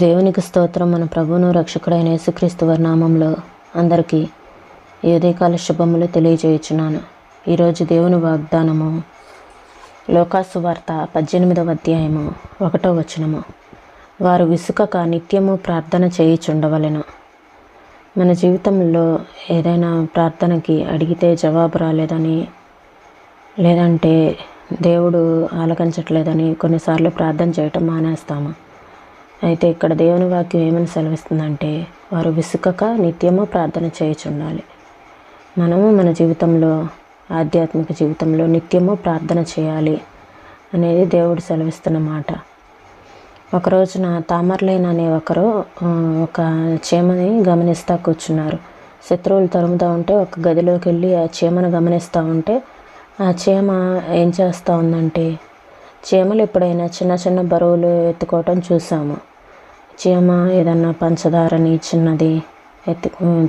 దేవునికి స్తోత్రం. మన ప్రభువును రక్షకుడైన యేసుక్రీస్తు వారి నామంలో అందరికీ ఈ ఉదయకాల శుభములు తెలియజేయుచున్నాను. ఈరోజు దేవుని వాగ్దానము లోకాసు వార్త 18వ అధ్యాయము 1వ వచనము. వారు విసుకక నిత్యము ప్రార్థన చేయుచుండవలెను. మన జీవితంలో ఏదైనా ప్రార్థనకి అడిగితే జవాబు రాలేదని, లేదంటే దేవుడు ఆలకించట్లేదని కొన్నిసార్లు ప్రార్థన చేయటం మానేస్తాము. అయితే ఇక్కడ దేవుని వాక్యం ఏమని సెలవిస్తుందంటే, వారు విసుకక నిత్యము ప్రార్థన చేయుచుండాలి. మనము మన జీవితంలో, ఆధ్యాత్మిక జీవితంలో నిత్యము ప్రార్థన చేయాలి అనేది దేవుడు సెలవిస్తున్న మాట. ఒక రోజున తామర్లేన్ అనే ఒకరు ఒక చీమని గమనిస్తూ కూర్చున్నారు. శత్రువులు తరుముతూ ఉంటే ఒక గదిలోకి వెళ్ళి ఆ చీమను గమనిస్తూ ఉంటే, ఆ చీమ ఏం చేస్తూ ఉందంటే, చీమలు ఎప్పుడైనా చిన్న చిన్న బరువులు ఎత్తుకోవటం చూసాము. చీమ ఏదన్నా పంచదారని చిన్నది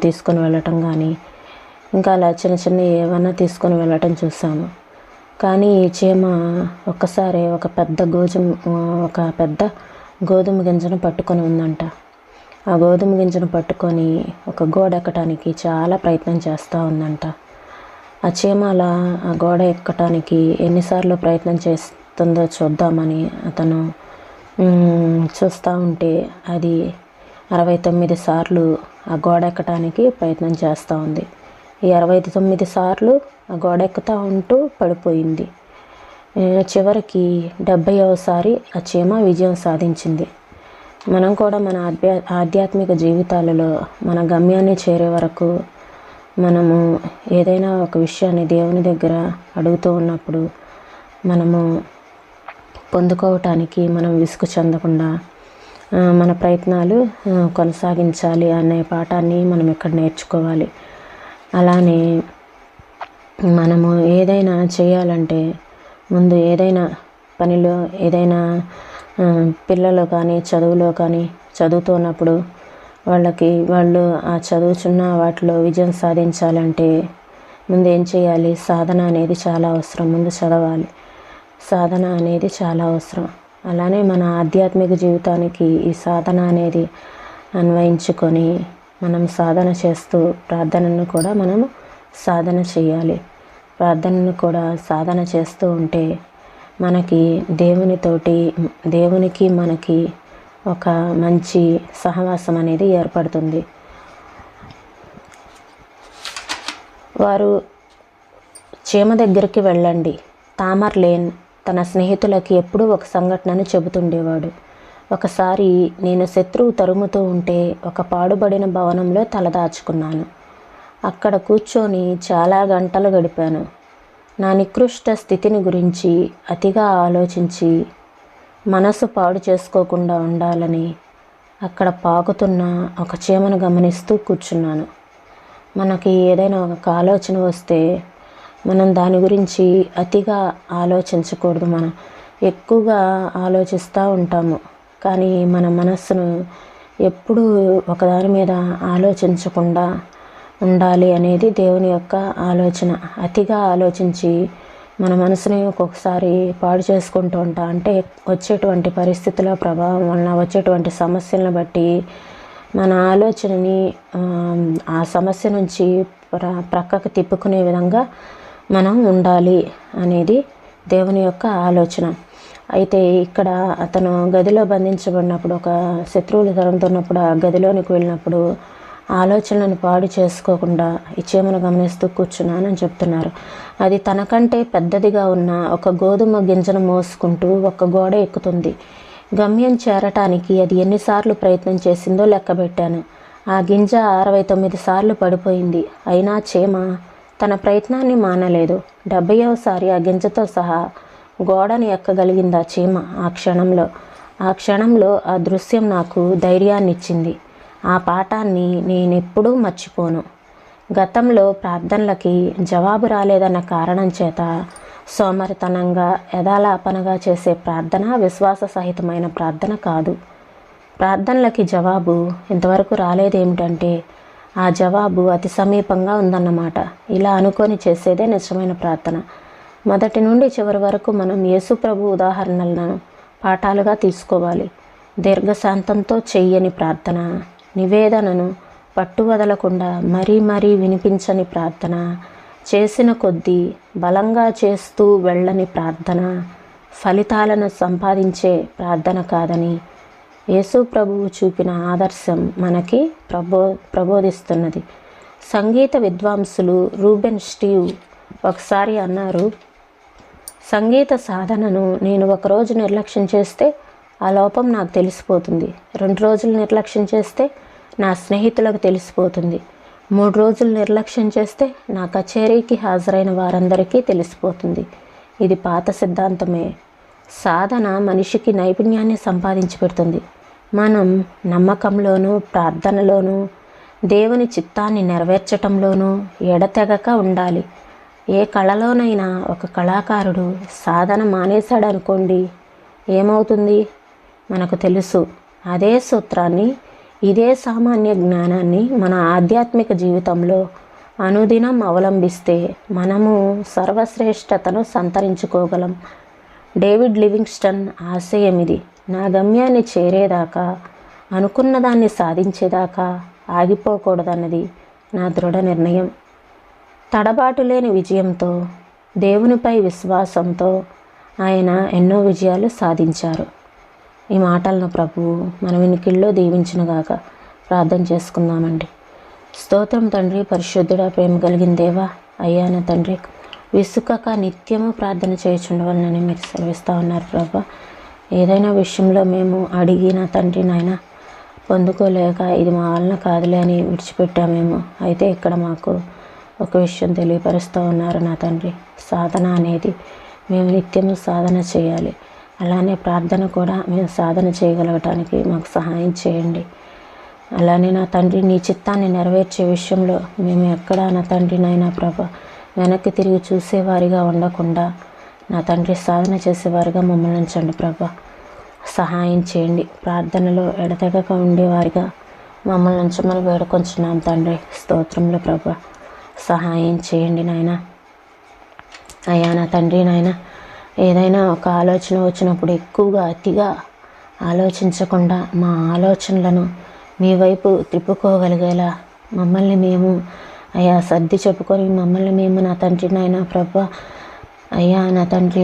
తీసుకొని వెళ్ళటం కానీ, ఇంకా అలా చిన్న చిన్న ఏమన్నా తీసుకొని వెళ్ళటం చూసాము. కానీ ఈ చీమ ఒక్కసారి ఒక పెద్ద గోధుమ గింజను పట్టుకొని ఉందంట. ఆ గోధుమ గింజను పట్టుకొని ఒక గోడ ఎక్కటానికి చాలా ప్రయత్నం చేస్తూ ఉందంట. ఆ చీమ అలా ఆ గోడ ఎక్కటానికి ఎన్నిసార్లు ప్రయత్నం చేస్తుందో చూద్దామని అతను చూస్తూ ఉంటే, అది 69 సార్లు ఆ గోడ ఎక్కటానికి ప్రయత్నం చేస్తూ ఉంది. ఈ 69 సార్లు ఆ గోడ ఎక్కుతూ ఉంటూ పడిపోయింది. చివరికి 70వసారి ఆ చీమ విజయం సాధించింది. మనం కూడా మన ఆధ్యాత్మిక జీవితాలలో మన గమ్యాన్ని చేరే వరకు మనము ఏదైనా ఒక విషయాన్ని దేవుని దగ్గర అడుగుతూ ఉన్నప్పుడు మనము పొందుకోవటానికి మనం విసుగు చెందకుండా మన ప్రయత్నాలు కొనసాగించాలి అనే పాఠాన్ని మనం ఇక్కడ నేర్చుకోవాలి. అలానే మనము ఏదైనా చేయాలంటే ముందు ఏదైనా పనిలో, ఏదైనా పిల్లలు కానీ చదువులో కానీ చదువుతున్నప్పుడు వాళ్ళు ఆ చదువుచున్న వాటిలో విజయం సాధించాలంటే ముందు ఏం చేయాలి? సాధన అనేది చాలా అవసరం. ముందు చదవాలి. సాధన అనేది చాలా అవసరం. అలానే మన ఆధ్యాత్మిక జీవితానికి ఈ సాధన అనేది అన్వయించుకొని మనం సాధన చేస్తూ ప్రార్థనను కూడా మనము సాధన చేయాలి. ప్రార్థనను కూడా సాధన చేస్తూ ఉంటే మనకి దేవునికి మనకి ఒక మంచి సహవాసం అనేది ఏర్పడుతుంది. వారు చీమ దగ్గరికి వెళ్ళండి. తామర్లేన్ తన స్నేహితులకి ఎప్పుడూ ఒక సంఘటనను చెబుతుండేవాడు. ఒకసారి నేను శత్రువు తరుముతూ ఉంటే ఒక పాడుబడిన భవనంలో తలదాచుకున్నాను. అక్కడ కూర్చొని చాలా గంటలు గడిపాను. నా నికృష్ట స్థితిని గురించి అతిగా ఆలోచించి మనసు పాడు చేసుకోకుండా ఉండాలని అక్కడ పాకుతున్న ఒక చీమను గమనిస్తూ కూర్చున్నాను. మనకి ఏదైనా ఒక ఆలోచన వస్తే మనం దాని గురించి అతిగా ఆలోచించకూడదు. మనం ఎక్కువగా ఆలోచిస్తూ ఉంటాము, కానీ మన మనస్సును ఎప్పుడూ ఒకదాని మీద ఆలోచించకుండా ఉండాలి అనేది దేవుని యొక్క ఆలోచన. అతిగా ఆలోచించి మన మనసుని ఒక్కొక్కసారి పాడు చేసుకుంటూ ఉంటాం. అంటే వచ్చేటువంటి పరిస్థితుల ప్రభావం వలన, వచ్చేటువంటి సమస్యలను బట్టి మన ఆలోచనని ఆ సమస్య నుంచి ప్రక్కకు తిప్పుకునే విధంగా మనం ఉండాలి అనేది దేవుని యొక్క ఆలోచన. అయితే ఇక్కడ అతను గదిలో బంధించబడినప్పుడు, ఒక శత్రువులు తరుముతున్నప్పుడు ఆ గదిలోనికి వెళ్ళినప్పుడు ఆలోచనలను పాడు చేసుకోకుండా ఈ చీమను గమనిస్తూ కూర్చున్నానని చెప్తున్నారు. అది తనకంటే పెద్దదిగా ఉన్న ఒక గోధుమ గింజను మోసుకుంటూ ఒక గోడ ఎక్కుతుంది. గమ్యం చేరటానికి అది ఎన్నిసార్లు ప్రయత్నం చేసిందో లెక్కబెట్టాను. ఆ గింజ 69 సార్లు పడిపోయింది. అయినా చీమ తన ప్రయత్నాన్ని మానలేదు. 70వసారి ఆ గింజతో సహా గోడని ఎక్కగలిగింది ఆ చీమ. ఆ క్షణంలో ఆ దృశ్యం నాకు ధైర్యాన్ని ఇచ్చింది. ఆ పాఠాన్ని నేనెప్పుడూ మర్చిపోను. గతంలో ప్రార్థనలకి జవాబు రాలేదన్న కారణం చేత సోమరితనంగా, యథాలాపనగా చేసే ప్రార్థన విశ్వాస సహితమైన ప్రార్థన కాదు. ప్రార్థనలకి జవాబు ఇంతవరకు రాలేదేమిటంటే ఆ జవాబు అతి సమీపంగా ఉందన్నమాట. ఇలా అనుకొని చేసేదే నిజమైన ప్రార్థన. మొదటి నుండి చివరి వరకు మనం యేసు ప్రభు ఉదాహరణలను పాఠాలుగా తీసుకోవాలి. దీర్ఘశాంతంతో చెయ్యని ప్రార్థన, నివేదనను పట్టువదలకుండా మరీ మరీ వినిపించని ప్రార్థన, చేసిన కొద్దీ బలంగా చేస్తూ వెళ్ళని ప్రార్థన ఫలితాలను సంపాదించే ప్రార్థన కాదని యేసు ప్రభువు చూపిన ఆదర్శం మనకి ప్రబోధిస్తున్నది. సంగీత విద్వాంసులు రూబెన్ స్టీవ్ ఒకసారి అన్నారు, సంగీత సాధనను నేను ఒకరోజు నిర్లక్ష్యం చేస్తే ఆ లోపం నాకు తెలిసిపోతుంది. 2 రోజులు నిర్లక్ష్యం చేస్తే నా స్నేహితులకు తెలిసిపోతుంది. 3 రోజులు నిర్లక్ష్యం చేస్తే నా కచేరీకి హాజరైన వారందరికీ తెలిసిపోతుంది. ఇది పాత సిద్ధాంతమే. సాధన మనిషికి నైపుణ్యాన్ని సంపాదించి పెడుతుంది. మనం నమ్మకంలోనూ ప్రార్థనలోనూ దేవుని చిత్తాన్ని నెరవేర్చటంలోనూ ఎడతెగక ఉండాలి. ఏ కళలోనైనా ఒక కళాకారుడు సాధన మానేశాడనుకోండి, ఏమవుతుంది మనకు తెలుసు. అదే సూత్రాన్ని, ఇదే సామాన్య జ్ఞానాన్ని మన ఆధ్యాత్మిక జీవితంలో అనుదినం అవలంబిస్తే మనము సర్వశ్రేష్టతను సంతరించుకోగలం. డేవిడ్ లివింగ్స్టన్ ఆశయం ఇది. నా గమ్యాన్ని చేరేదాకా, అనుకున్న దాన్ని సాధించేదాకా ఆగిపోకూడదన్నది నా దృఢ నిర్ణయం. తడబాటు లేని విజయంతో, దేవునిపై విశ్వాసంతో ఆయన ఎన్నో విజయాలు సాధించారు. ఈ మాటలను ప్రభువు మన వినికిల్లో దీవించునుగాక. ప్రార్థన చేసుకుందామండి. స్తోత్రం తండ్రి, పరిశుద్ధుడా, ప్రేమ కలిగిన దేవా, అయ్యా నా తండ్రి, విసుకక నిత్యము ప్రార్థన చేయుచుండవాలని మీరు సెలవిస్తూ ఉన్నారు ప్రభా. ఏదైనా విషయంలో మేము అడిగి నా తండ్రి నాయన పొందుకోలేక ఇది మా వలన కాదులే అని విడిచిపెట్టామేమో. అయితే ఇక్కడ మాకు ఒక విషయం తెలియపరుస్తూ ఉన్నారు నా తండ్రి. సాధన అనేది మేము నిత్యము సాధన చేయాలి. అలానే ప్రార్థన కూడా మేము సాధన చేయగలగటానికి మాకు సహాయం చేయండి. అలానే నా తండ్రి, నీ చిత్తాన్ని నెరవేర్చే విషయంలో మేము ఎక్కడా నా తండ్రి నాయన ప్రభా వెనక్కి తిరిగి చూసేవారిగా ఉండకుండా నా తండ్రి సాధన చేసేవారిగా మమ్మల్ని ఉంచండి ప్రభా. సహాయం చేయండి. ప్రార్థనలో ఎడతెగక ఉండేవారిగా మమ్మల్ని ఉంచమని వేడుకొంచున్నాం తండ్రి. స్తోత్రంలో ప్రభా సహాయం చేయండి నాయన. అయ్యా నా తండ్రి నాయన, ఏదైనా ఒక ఆలోచన వచ్చినప్పుడు ఎక్కువగా అతిగా ఆలోచించకుండా మా ఆలోచనలను మీ వైపు తిప్పుకోగలిగేలా మమ్మల్ని మేము అయ్యా సర్ది చెప్పుకొని మమ్మల్ని మేము నా తండ్రి నాయన ప్రభా అయ్యా నా తండ్రి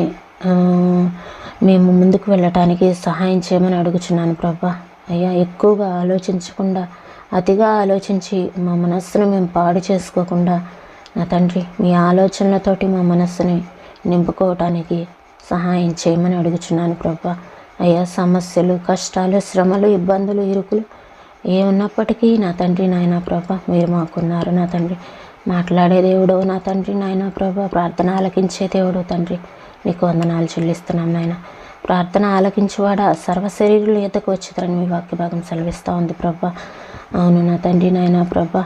మేము ముందుకు వెళ్ళటానికి సహాయం చేయమని అడుగుచున్నాను ప్రభా. అయ్యా ఎక్కువగా ఆలోచించకుండా అతిగా ఆలోచించి మా మనస్సును మేము పాడు చేసుకోకుండా నా తండ్రి మీ ఆలోచనలతోటి మా మనస్సుని నింపుకోవటానికి సహాయం చేయమని అడుగుచున్నాను ప్రభా. అయ్యా సమస్యలు, కష్టాలు, శ్రమలు, ఇబ్బందులు, ఇరుకులు ఏమున్నప్పటికీ నా తండ్రి నాయన ప్రభా మీరు మాకున్నారు నా తండ్రి. మాట్లాడే దేవుడు నా తండ్రి నాయన ప్రభా, ప్రార్థన ఆలకించే దేవుడు తండ్రి, నీకు వందనాలు చెల్లిస్తున్నాం నాయన. ప్రార్థన ఆలకించేవాడా సర్వశరీరుల ఎద్దకు వచ్చిద్దరని మీ వాక్య భాగం సెలవిస్తూ ఉంది ప్రభా. అవును నా తండ్రి నాయన ప్రభా,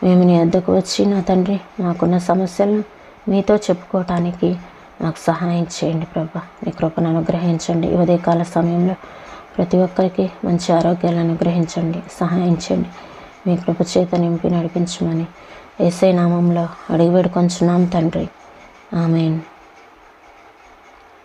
మేము నీ ఎద్దకు వచ్చి నా తండ్రి మాకున్న సమస్యలను మీతో చెప్పుకోవటానికి మాకు సహాయం చేయండి ప్రభా. మీ కృపను అనుగ్రహించండి. ఈ ఉదయకాల సమయంలో ప్రతి ఒక్కరికి మంచి ఆరోగ్యాలను అనుగ్రహించండి, సహాయం చేయండి. మీ కృప చేత నింపి నడిపించమని యేసయ్య నామంలో అడిగి వేడుకొంచున్నాం తండ్రి. ఆమేన్.